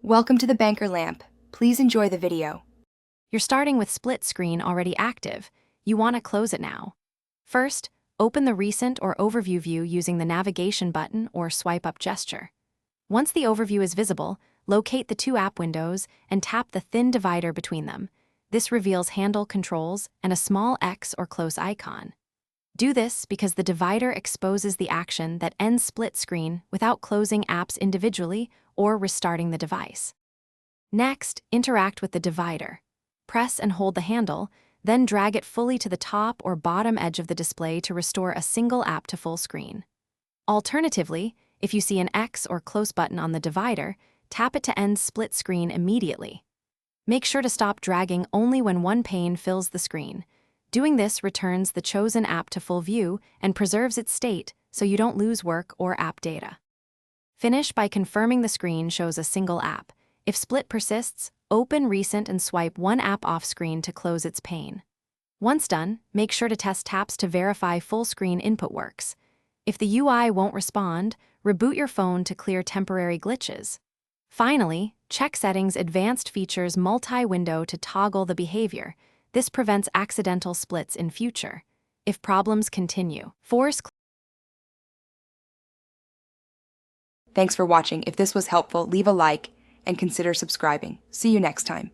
Welcome to the banker lamp. Please enjoy the video. You're starting with split screen already active. You want to close it now. First, open the recent or overview view using the navigation button or swipe up gesture. Once the overview is visible, locate the two app windows and tap the thin divider between them. This reveals handle controls and a small X or close icon. Do this because the divider exposes the action that ends split screen without closing apps individually or restarting the device. Next, interact with the divider. Press and hold the handle, then drag it fully to the top or bottom edge of the display to restore a single app to full screen. Alternatively, if you see an X or close button on the divider, tap it to end split screen immediately. Make sure to stop dragging only when one pane fills the screen. Doing this returns the chosen app to full view and preserves its state so you don't lose work or app data. Finish by confirming the screen shows a single app. If split persists, open recent and swipe one app off screen to close its pane. Once done, make sure to test taps to verify full screen input works. If the UI won't respond, reboot your phone to clear temporary glitches. Finally, check Settings Advanced Features multi-window to toggle the behavior. This prevents accidental splits in future. If problems continue, force. Thanks for watching. If this was helpful, leave a like and consider subscribing. See you next time.